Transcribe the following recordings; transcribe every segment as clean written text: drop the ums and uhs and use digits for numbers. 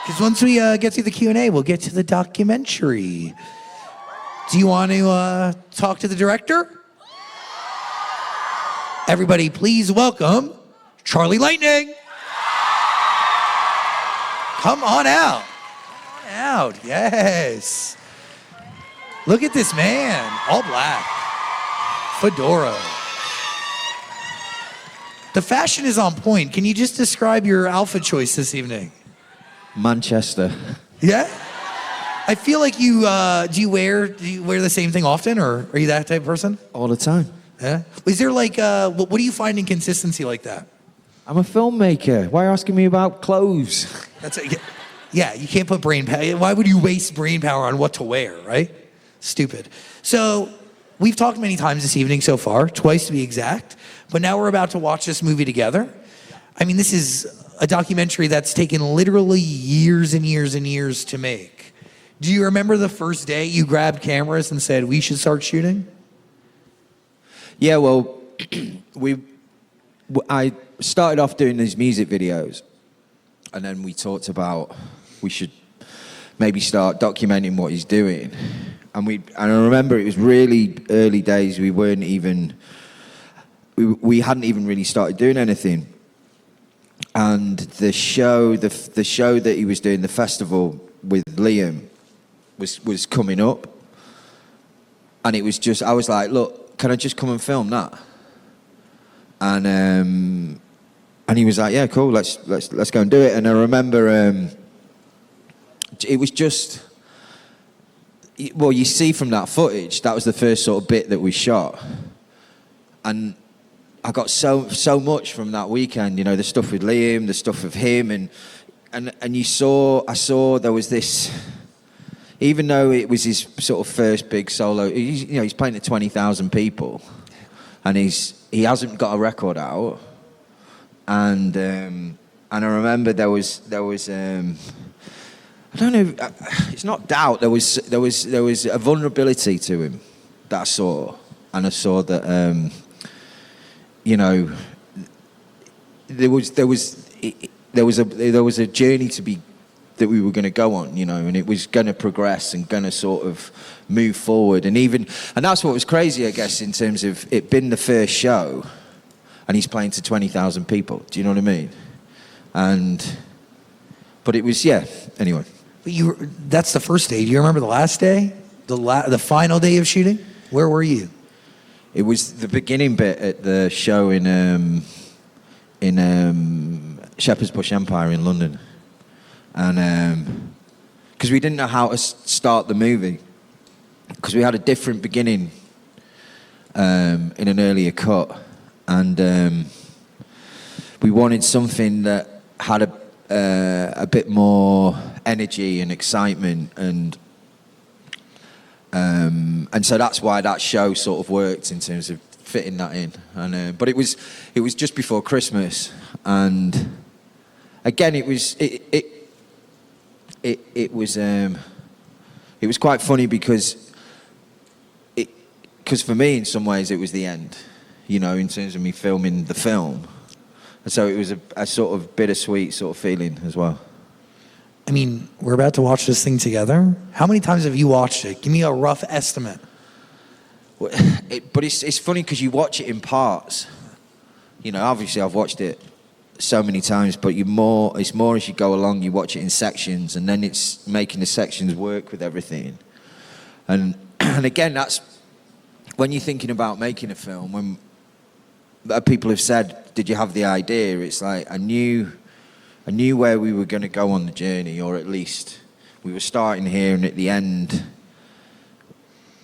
Because once we get through the Q&A, we'll get to the documentary. Do you want to talk to the director? Everybody, please welcome Charlie Lightning. Come on out. Come on out. Yes. Look at this man. All black. Fedora. The fashion is on point. Can you just describe your outfit choice this evening? Manchester. Yeah? I feel like you, do you wear the same thing often, or are you that type of person? All the time. Yeah? Is there like, what do you find in consistency like that? I'm a filmmaker. Why are you asking me about clothes? Yeah, you can't put brain power. Why would you waste brain power on what to wear, right? Stupid. So, we've talked many times this evening so far, twice to be exact, but now we're about to watch this movie together. I mean, this is a documentary that's taken literally years and years and years to make. Do you remember the first day you grabbed cameras and said, we should start shooting? Yeah, well, I started off doing these music videos, and then we talked about we should maybe start documenting what he's doing. And I remember it was really early days. We hadn't even really started doing anything. And the show that he was doing, the festival with Liam, was coming up. And it was just, I was like, look, can I just come and film that? And he was like, yeah, cool, let's go and do it. And I remember it was just, well, you see from that footage, that was the first sort of bit that we shot. And I got so much from that weekend, you know, the stuff with Liam, the stuff of him, and I saw there was this, even though it was his sort of first big solo, he's playing to 20,000 people, and he hasn't got a record out, and I remember there was I don't know, it's not doubt, there was a vulnerability to him that I saw, and I saw that you know, there was a journey that we were going to go on, you know, and it was going to progress and going to sort of move forward, and that's what was crazy, I guess, in terms of it being the first show, and he's playing to 20,000 people. Do you know what I mean? But it was, yeah. Anyway. But that's the first day. Do you remember the last day, the final day of shooting? Where were you? It was the beginning bit at the show in Shepherd's Bush Empire in London, and because we didn't know how to start the movie, because we had a different beginning in an earlier cut, and we wanted something that had a bit more energy and excitement, and so that's why that show sort of worked in terms of fitting that in. And but it was just before Christmas, and again it was quite funny because for me in some ways it was the end, you know, in terms of me filming the film, and so it was a sort of bittersweet sort of feeling as well. I mean, we're about to watch this thing together. How many times have you watched it? Give me a rough estimate. But it's funny because you watch it in parts. You know, obviously I've watched it so many times, but it's more as you go along, you watch it in sections, and then it's making the sections work with everything. And again, that's when you're thinking about making a film, when people have said, did you have the idea? It's like, I knew where we were going to go on the journey, or at least we were starting here, and at the end,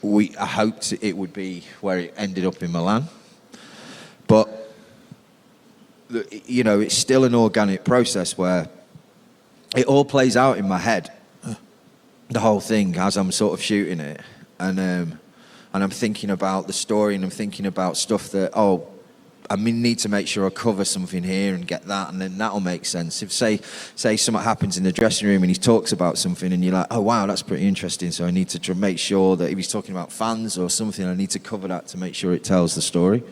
I hoped it would be where it ended up in Milan. But, you know, it's still an organic process where it all plays out in my head, the whole thing, as I'm sort of shooting it. And I'm thinking about the story, and I'm thinking about stuff that, I need to make sure I cover something here and get that, and then that'll make sense. If say something happens in the dressing room and he talks about something and you're like, oh wow, that's pretty interesting, so I need to make sure that if he's talking about fans or something, I need to cover that to make sure it tells the story.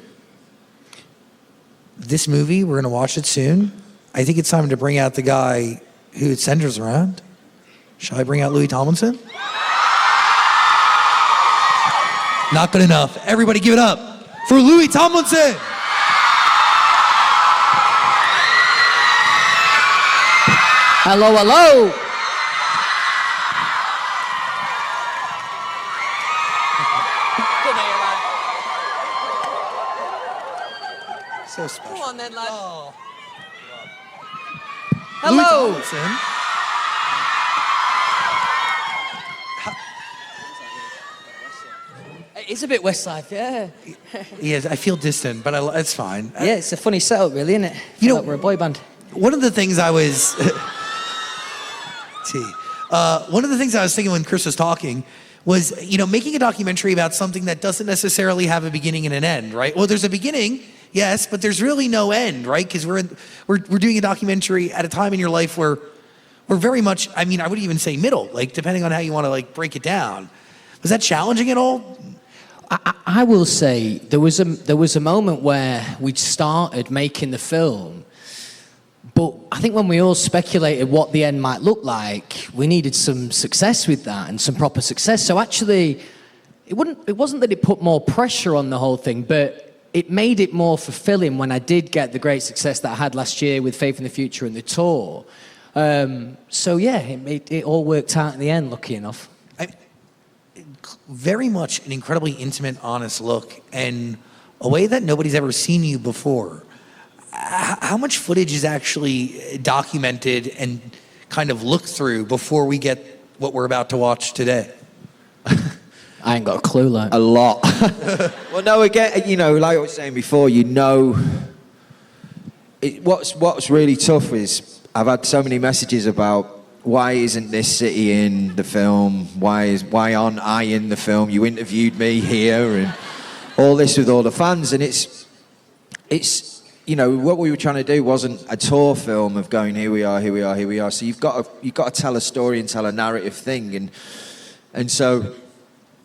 This movie, we're going to watch it soon. I think it's time to bring out the guy who it centers around. Shall I bring out Louis Tomlinson? Not good enough. Everybody give it up for Louis Tomlinson. Hello, hello. So special. Come on then, lad. Oh. Hello. Louis Tomlinson. It's a bit Westlife, yeah. Yes, I feel distant, but it's fine. Yeah, it's a funny setup, really, isn't it? You know- Like we're a boy band. One of the things I was one of the things I was thinking when Chris was talking was, making a documentary about something that doesn't necessarily have a beginning and an end, right? Well, there's a beginning, yes, but there's really no end, right? Because we're doing a documentary at a time in your life where we're very much, I would even say middle, like depending on how you want to like break it down. Was that challenging at all? I will say there was a moment where we'd started making the film, but I think when we all speculated what the end might look like, we needed some success with that and some proper success. So actually, it wasn't that it put more pressure on the whole thing, but it made it more fulfilling when I did get the great success that I had last year with Faith in the Future and the tour. So yeah, it all worked out in the end, lucky enough. Very much an incredibly intimate, honest look, and a way that nobody's ever seen you before. How much footage is actually documented and kind of looked through before we get what we're about to watch today? I ain't got a clue, like. A lot. Well, no, again, like I was saying before, what's really tough is I've had so many messages about why isn't this city in the film? Why aren't I in the film? You interviewed me here and all this with all the fans, and it's what we were trying to do wasn't a tour film of going here we are. So you've got to tell a story and tell a narrative thing, and so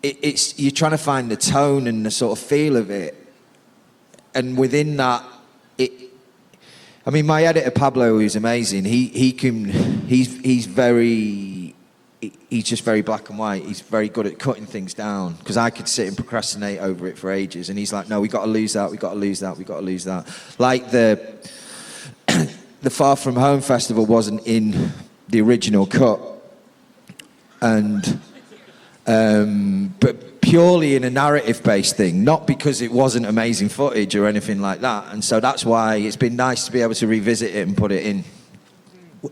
it's you're trying to find the tone and the sort of feel of it, and within that, my editor Pablo is amazing. He's just very black and white. He's very good at cutting things down, because I could sit and procrastinate over it for ages, and he's like, no, we got to lose that. Like the Far From Home festival wasn't in the original cut, and but purely in a narrative-based thing, not because it wasn't amazing footage or anything like that. And so that's why it's been nice to be able to revisit it and put it in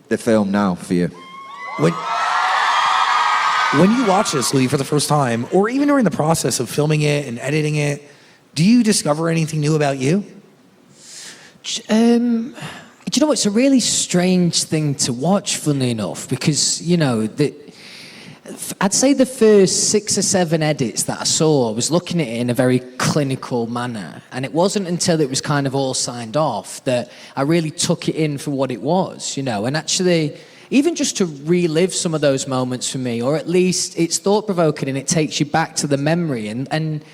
the film now for you. When you watch this, Louis, for the first time, or even during the process of filming it and editing it, do you discover anything new about you? Do you know, it's a really strange thing to watch, funnily enough, because, I'd say the first 6 or 7 edits that I saw, I was looking at it in a very clinical manner. And it wasn't until it was kind of all signed off that I really took it in for what it was, And actually, even just to relive some of those moments for me, or at least it's thought-provoking and it takes you back to the memory. And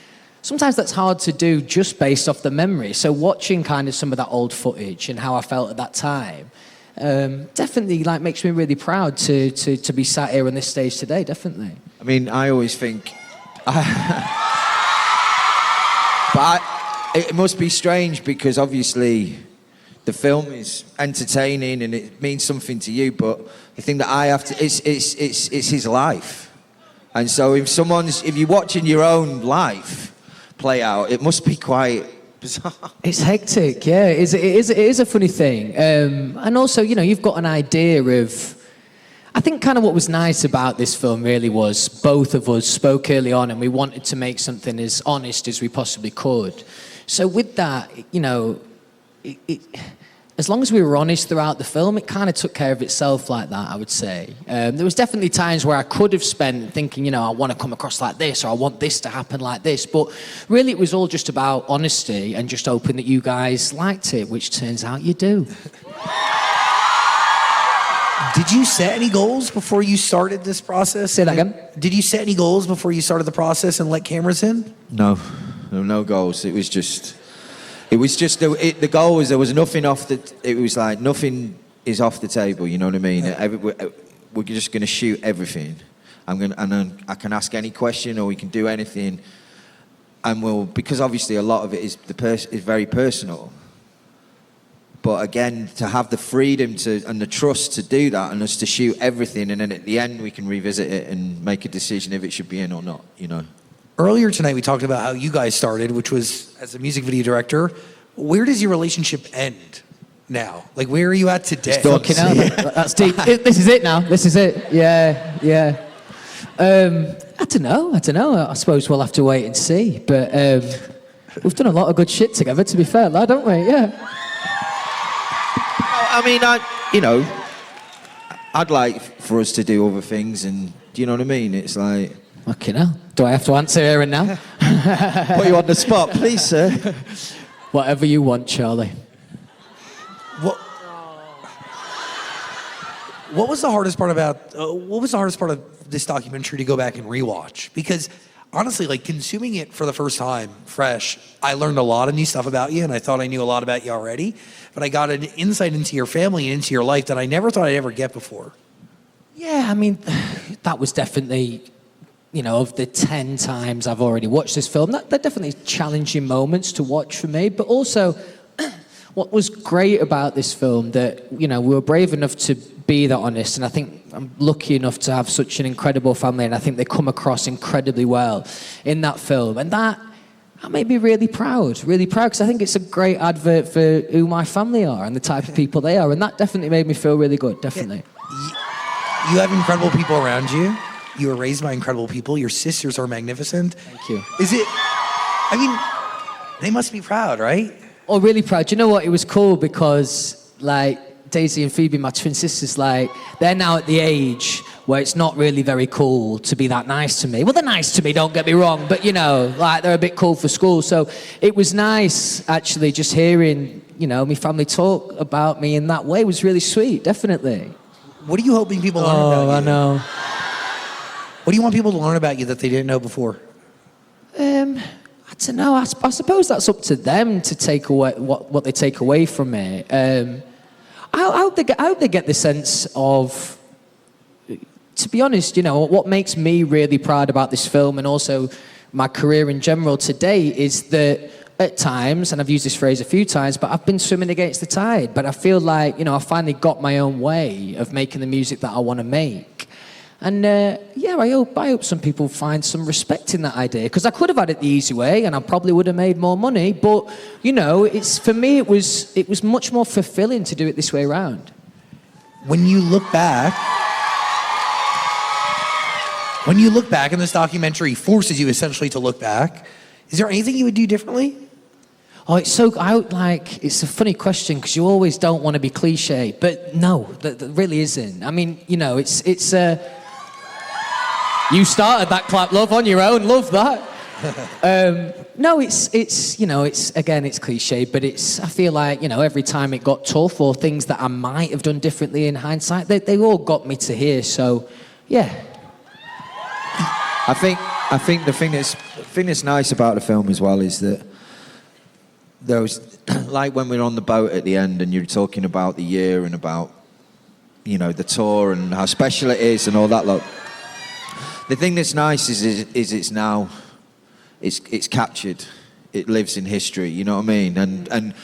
sometimes that's hard to do just based off the memory. So watching kind of some of that old footage and how I felt at that time, definitely makes me really proud to be sat here on this stage today, definitely. I always think it must be strange, because obviously the film is entertaining and it means something to you, but the thing that I have to, it's his life. And so if you're watching your own life play out, it must be quite bizarre. It's hectic, yeah. It is a funny thing. And also, you've got an idea of... I think kind of what was nice about this film really was both of us spoke early on and we wanted to make something as honest as we possibly could. So with that, as long as we were honest throughout the film, it kind of took care of itself like that, I would say. There was definitely times where I could have spent thinking, I want to come across like this, or I want this to happen like this. But really, it was all just about honesty and just hoping that you guys liked it, which turns out you do. Did you set any goals before you started this process? Say that again? Did you set any goals before you started the process and let cameras in? No goals. The goal was there was nothing off the. It was like nothing is off the table. You know what I mean? We're just going to shoot everything. And then I can ask any question, or we can do anything, and because obviously a lot of it is very personal. But again, to have the freedom and the trust to do that, and us to shoot everything, and then at the end we can revisit it and make a decision if it should be in or not, you know. Earlier tonight, we talked about how you guys started, which was as a music video director. Where does your relationship end now? Like, where are you at today? Fucking hell, that's deep. This is it now. This is it. Yeah. I don't know. I suppose we'll have to wait and see. But we've done a lot of good shit together, to be fair, lad, haven't we? Yeah. I mean, I'd like for us to do other things, and do you know what I mean? It's like... Fucking hell. Do I have to answer here and now? Put you on the spot, please, sir. Whatever you want, Charlie. What was the hardest part of this documentary to go back and rewatch? Because honestly, like, consuming it for the first time, fresh, I learned a lot of new stuff about you, and I thought I knew a lot about you already, but I got an insight into your family and into your life that I never thought I'd ever get before. Yeah, I mean, that was definitely, you know, of the 10 times I've already watched this film, they're definitely challenging moments to watch for me, but also what was great about this film that, you know, we were brave enough to be that honest, and I think I'm lucky enough to have such an incredible family, and I think they come across incredibly well in that film, and that made me really proud, because I think it's a great advert for who my family are and the type of people they are, and that definitely made me feel really good, definitely. You have incredible people around you. You were raised by incredible people. Your sisters are magnificent. Thank you. I mean, they must be proud, right? Oh, really proud. You know what? It was cool because, like, Daisy and Phoebe, my twin sisters, like, they're now at the age where it's not really very cool to be that nice to me. Well, they're nice to me, don't get me wrong, but, you know, like, they're a bit cool for school. So it was nice, actually, just hearing, you know, my family talk about me in that way. It was really sweet, definitely. What are you hoping people learn about you? I know. What do you want people to learn about you that they didn't know before? I don't know. I suppose that's up to them to take away what they take away from me. I hope they get the sense of, to be honest, you know, what makes me really proud about this film and also my career in general today is that at times, and I've used this phrase a few times, but I've been swimming against the tide. But I feel like, you know, I finally got my own way of making the music that I want to make. And yeah, I hope some people find some respect in that idea, because I could have had it the easy way, and I probably would have made more money. But you know, for me, it was much more fulfilling to do it this way around. When you look back, and this documentary forces you essentially to look back, is there anything you would do differently? Oh, it's a funny question because you always don't want to be cliche, but no, that really isn't. I mean, you know, it's you started that clap, love, on your own, love that. No, it's you know, it's cliche, but I feel like, you know, every time it got tough or things that I might have done differently in hindsight, they all got me to here. So, yeah. I think the thing that's nice about the film as well is that those, like when we're on the boat at the end and you're talking about the year and about, you know, the tour and how special it is and all that lot. The thing that's nice is it's now, it's captured, it lives in history. You know what I mean? And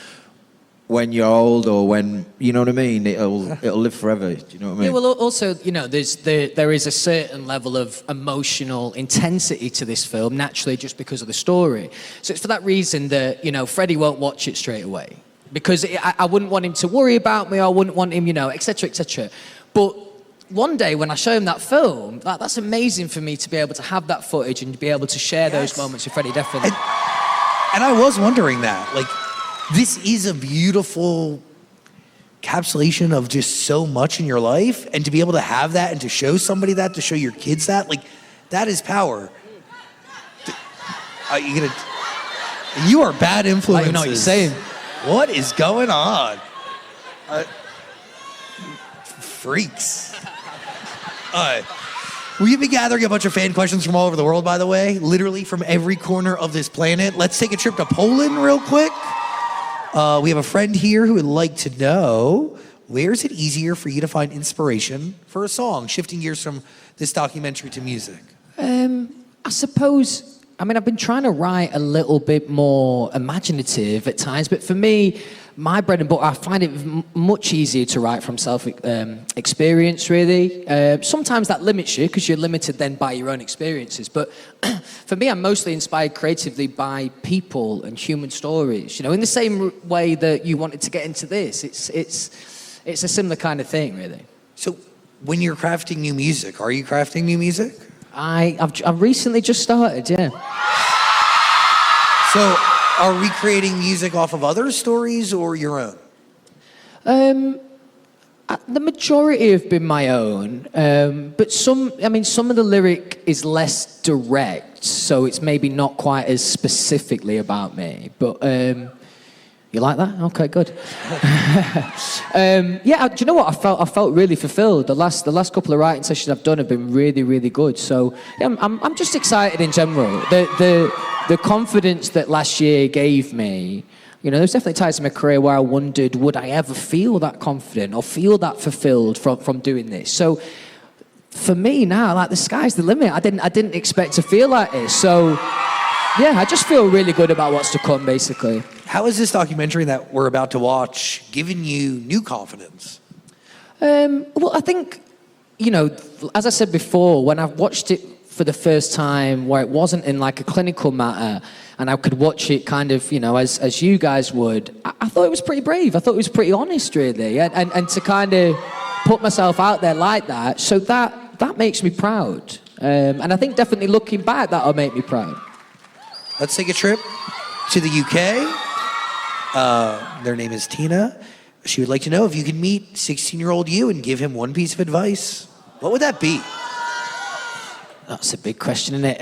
when you're old or when, you know what I mean, it'll live forever. Do you know what I mean? Yeah, well, also, you know, there is a certain level of emotional intensity to this film, naturally, just because of the story. So it's for that reason that, you know, Freddie won't watch it straight away. Because I wouldn't want him to worry about me, I wouldn't want him, you know, et cetera, et cetera. But one day when I show him that film, that's amazing for me to be able to have that footage and to be able to share those moments with Freddie, definitely. And I was wondering that, like, this is a beautiful encapsulation of just so much in your life, and to be able to have that and to show somebody that, to show your kids that, like, that is power. You are bad influences. I don't know what you're saying. What is going on? Freaks. We've been gathering a bunch of fan questions from all over the world, by the way, literally from every corner of this planet. Let's take a trip to Poland real quick. We have a friend here who would like to know, where is it easier for you to find inspiration for a song, shifting gears from this documentary to music? I suppose, I mean, I've been trying to write a little bit more imaginative at times, but for me, my bread and butter, I find it much easier to write from experience, really. Sometimes that limits you because you're limited then by your own experiences. But for me, I'm mostly inspired creatively by people and human stories. You know, in the same way that you wanted to get into this, it's a similar kind of thing, really. So when you're crafting new music, are you crafting new music? I've recently just started, yeah. So are we creating music off of other stories or your own? The majority have been my own, but some of the lyric is less direct, so it's maybe not quite as specifically about me. But you like that? Okay, good. Yeah, do you know what? I felt really fulfilled. The last couple of writing sessions I've done have been really, really good. So yeah, I'm just excited in general. The confidence that last year gave me. You know, there's definitely times in my career where I wondered, would I ever feel that confident or feel that fulfilled from doing this? So for me now, like the sky's the limit. I didn't expect to feel like this. So yeah, I just feel really good about what's to come, basically. How is this documentary that we're about to watch giving you new confidence? Well, I think, you know, as I said before, when I watched it for the first time where it wasn't in like a clinical matter and I could watch it kind of, you know, as you guys would, I thought it was pretty brave. I thought it was pretty honest, really. And to kind of put myself out there like that, so that makes me proud. And I think definitely looking back, that'll make me proud. Let's take a trip to the UK. Their name is Tina. She would like to know if you could meet 16-year-old you and give him one piece of advice. What would that be? That's a big question, isn't it?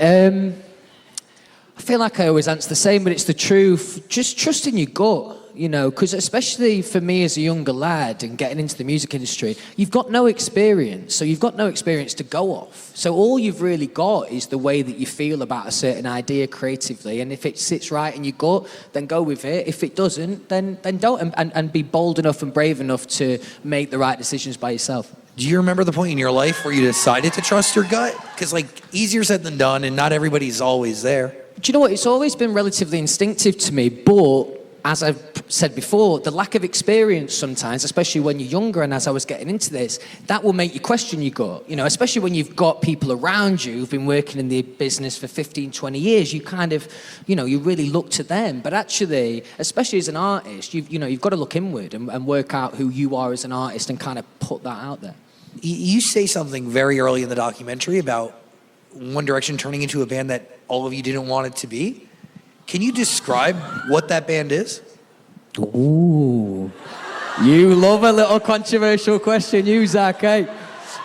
I feel like I always answer the same, but it's the truth. Just trusting your gut, you know, because especially for me as a younger lad and getting into the music industry, you've got no experience. So you've got no experience to go off. So all you've really got is the way that you feel about a certain idea creatively. And if it sits right in your gut, then go with it. If it doesn't, then don't. And be bold enough and brave enough to make the right decisions by yourself. Do you remember the point in your life where you decided to trust your gut? Because, like, easier said than done, and not everybody's always there. Do you know what? It's always been relatively instinctive to me, but as I've said before, the lack of experience sometimes, especially when you're younger and as I was getting into this, that will make you question your gut. You know, especially when you've got people around you who've been working in the business for 15, 20 years, you kind of, you know, you really look to them. But actually, especially as an artist, you've got to look inward and work out who you are as an artist and kind of put that out there. You say something very early in the documentary about One Direction turning into a band that all of you didn't want it to be. Can you describe what that band is? Ooh, you love a little controversial question, you, Zach, eh?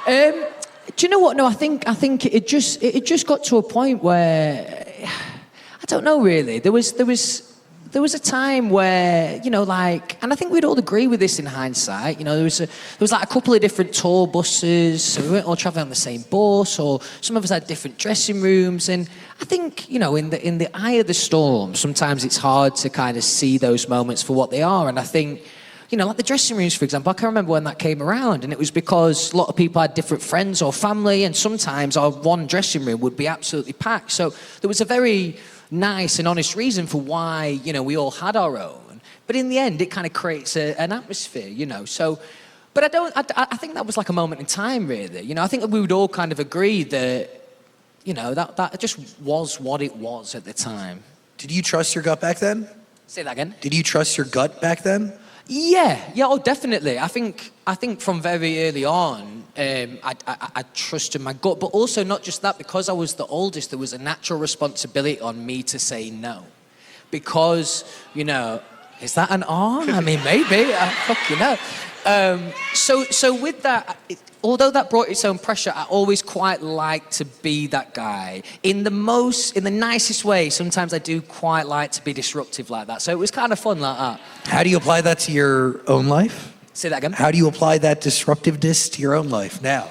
Do you know what? No, I think it just got to a point where I don't know really. There was a time where, you know, like, and I think we'd all agree with this in hindsight, you know, there was like a couple of different tour buses, so we weren't all traveling on the same bus, or some of us had different dressing rooms, and I think, you know, in the eye of the storm, sometimes it's hard to kind of see those moments for what they are, and I think, you know, like the dressing rooms, for example, I can remember when that came around, and it was because a lot of people had different friends or family, and sometimes our one dressing room would be absolutely packed, so there was a very nice and honest reason for why, you know, we all had our own. But in the end, it kind of creates an atmosphere, you know. So, but I think that was like a moment in time, really. You know, I think that we would all kind of agree that, you know, that just was what it was at the time. Did you trust your gut back then? Say that again. Did you trust your gut back then? Yeah, oh, definitely. I think from very early on, I trusted my gut, but also not just that, because I was the oldest, there was a natural responsibility on me to say no. Because, you know, is that an R? I mean, maybe, you know. So with that, although that brought its own pressure, I always quite like to be that guy. In the nicest way, sometimes I do quite like to be disruptive like that. So it was kind of fun like that. How do you apply that to your own life? Say that again. How do you apply that disruptiveness to your own life now?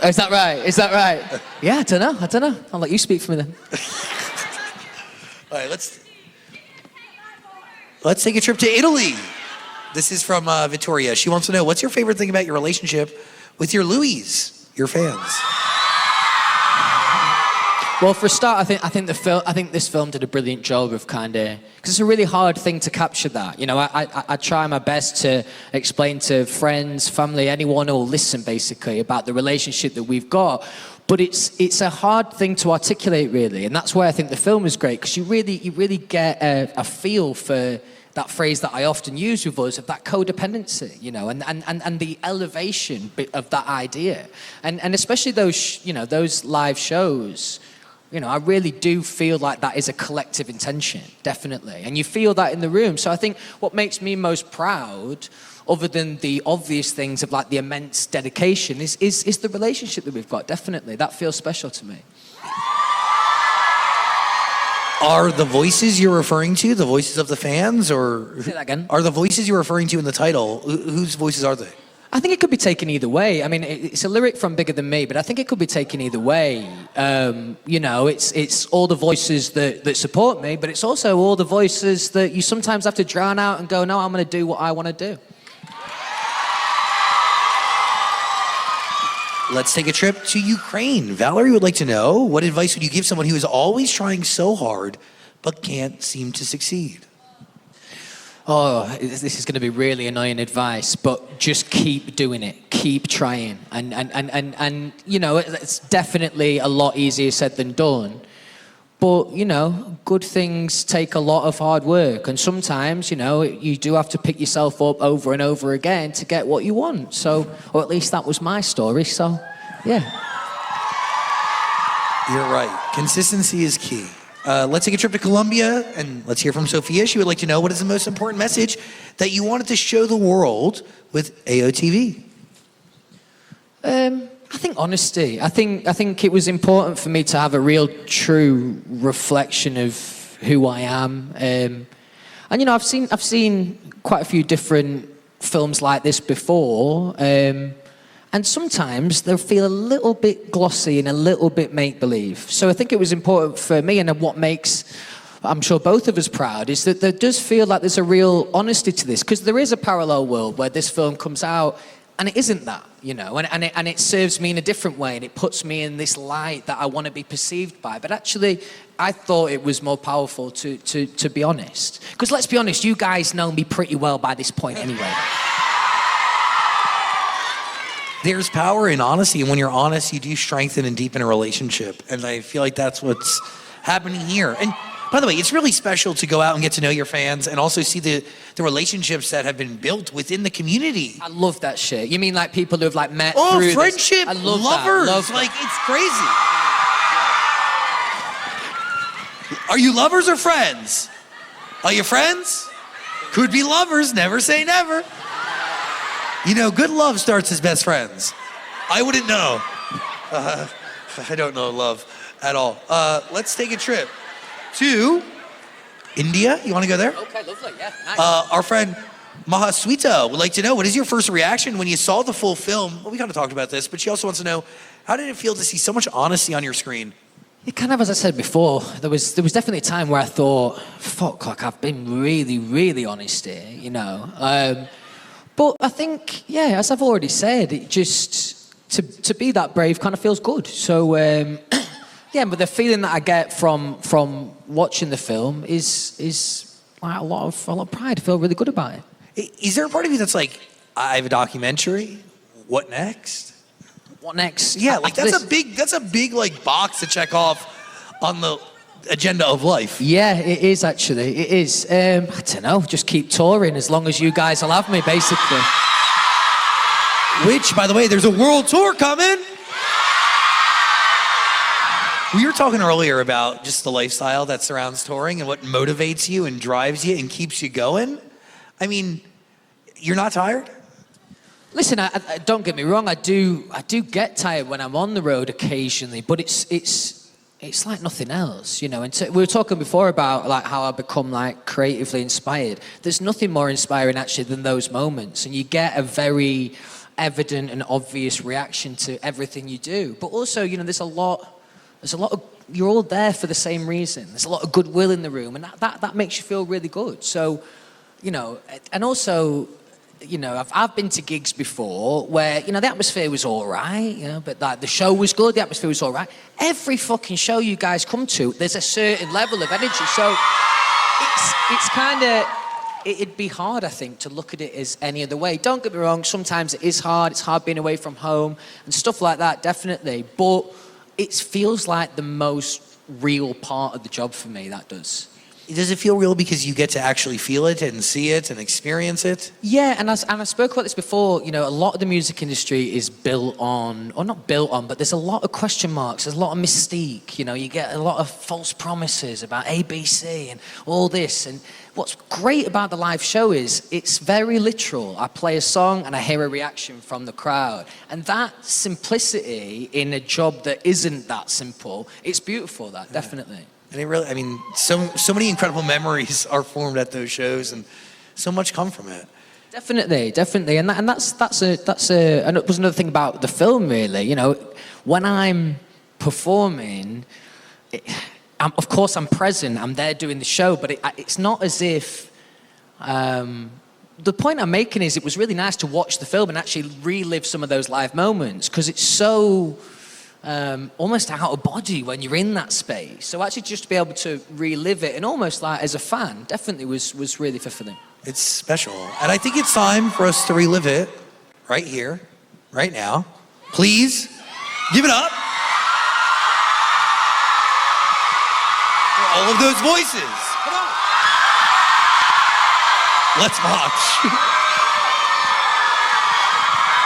Is that right? Yeah, I don't know. I'll let you speak for me then. All right, let's take a trip to Italy. This is from Victoria. She wants to know, what's your favorite thing about your relationship with your Louis, your fans? Well, for a start, I think this film did a brilliant job of kind of, because it's a really hard thing to capture that. You know, I try my best to explain to friends, family, anyone who will listen, basically, about the relationship that we've got. But it's a hard thing to articulate, really, and that's why I think the film is great, because you really get a feel for that phrase that I often use with us, of that codependency, you know, and the elevation of that idea, and especially those live shows. You know, I really do feel like that is a collective intention, definitely. And you feel that in the room. So I think what makes me most proud, other than the obvious things of like the immense dedication, is the relationship that we've got, definitely. That feels special to me. Are the voices you're referring to the voices of the fans, or... Say that again. Are the voices you're referring to in the title, whose voices are they? I think it could be taken either way. I mean, it's a lyric from Bigger Than Me, but I think it could be taken either way. You know, it's all the voices that support me, but it's also all the voices that you sometimes have to drown out and go, no, I'm going to do what I want to do. Let's take a trip to Ukraine. Valerie would like to know, what advice would you give someone who is always trying so hard but can't seem to succeed? Oh, this is going to be really annoying advice, but just keep doing it. Keep trying. And you know, it's definitely a lot easier said than done. But, you know, good things take a lot of hard work. And sometimes, you know, you do have to pick yourself up over and over again to get what you want. So, or at least that was my story. So, yeah. You're right. Consistency is key. Let's take a trip to Colombia, and let's hear from Sophia. She would like to know, what is the most important message that you wanted to show the world with AOTV? I think honesty. I think it was important for me to have a real, true reflection of who I am. And you know, I've seen quite a few different films like this before. And sometimes they feel a little bit glossy and a little bit make-believe. So I think it was important for me, and what makes, I'm sure, both of us proud, is that there does feel like there's a real honesty to this, because there is a parallel world where this film comes out and it isn't that, you know, and it serves me in a different way, and it puts me in this light that I want to be perceived by. But actually, I thought it was more powerful to be honest. Because let's be honest, you guys know me pretty well by this point anyway. There's power in honesty, and when you're honest, you do strengthen and deepen a relationship. And I feel like that's what's happening here. And by the way, it's really special to go out and get to know your fans and also see the relationships that have been built within the community. I love that shit. You mean like people who have like met through this? friendship, I love lovers. That. Love like, it's crazy. Are you lovers or friends? Are you friends? Could be lovers, never say never. You know, good love starts as best friends. I wouldn't know. I don't know love at all. Let's take a trip to India. You want to go there? Okay, lovely, yeah, nice. Our friend Mahaswita would like to know, what is your first reaction when you saw the full film? Well, we kind of talked about this, but she also wants to know, how did it feel to see so much honesty on your screen? It kind of, as I said before, there was definitely a time where I thought, fuck, like I've been really, really honest here, you know. But I think, yeah, as I've already said, it just, to be that brave kind of feels good. So, yeah, but the feeling that I get from watching the film is like a lot of pride. I feel really good about it. Is there a part of you that's like, I have a documentary, what next? What next? Yeah, like that's a big like box to check off on the agenda of life. Yeah, it is actually. It is. I don't know. Just keep touring as long as you guys will have me, basically. Which, by the way, there's a world tour coming. We were talking earlier about just the lifestyle that surrounds touring and what motivates you and drives you and keeps you going. I mean, you're not tired? Listen, I don't get me wrong. I do get tired when I'm on the road occasionally, but it's like nothing else, you know. And we were talking before about like how I become like creatively inspired. There's nothing more inspiring actually than those moments, and you get a very evident and obvious reaction to everything you do. But also, you know, there's a lot of, you're all there for the same reason. There's a lot of goodwill in the room, and that makes you feel really good. So, you know, and also you know, I've been to gigs before where, you know, the atmosphere was all right, you know, but like the show was good, the atmosphere was all right. Every fucking show you guys come to, there's a certain level of energy. So it's kind of, it'd be hard, I think, to look at it as any other way. Don't get me wrong, sometimes it is hard. It's hard being away from home and stuff like that, definitely. But it feels like the most real part of the job for me, that does. Does it feel real because you get to actually feel it and see it and experience it? Yeah, and I spoke about this before, you know, a lot of the music industry is built on, or not built on, but there's a lot of question marks, there's a lot of mystique, you know, you get a lot of false promises about ABC and all this, and what's great about the live show is it's very literal. I play a song and I hear a reaction from the crowd, and that simplicity in a job that isn't that simple, it's beautiful, that, definitely. And it really, I mean, so many incredible memories are formed at those shows, and so much come from it. Definitely, and that's and it was another thing about the film, really. You know, when I'm performing, of course I'm present, I'm there doing the show, but it's not as if. The point I'm making is it was really nice to watch the film and actually relive some of those live moments, because it's so. Almost out of body when you're in that space. So actually just to be able to relive it and almost like as a fan definitely was really fulfilling. It's special. And I think it's time for us to relive it right here, right now. Please, give it up for all of those voices. Come on. Let's watch.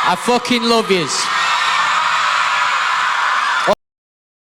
I fucking love yous.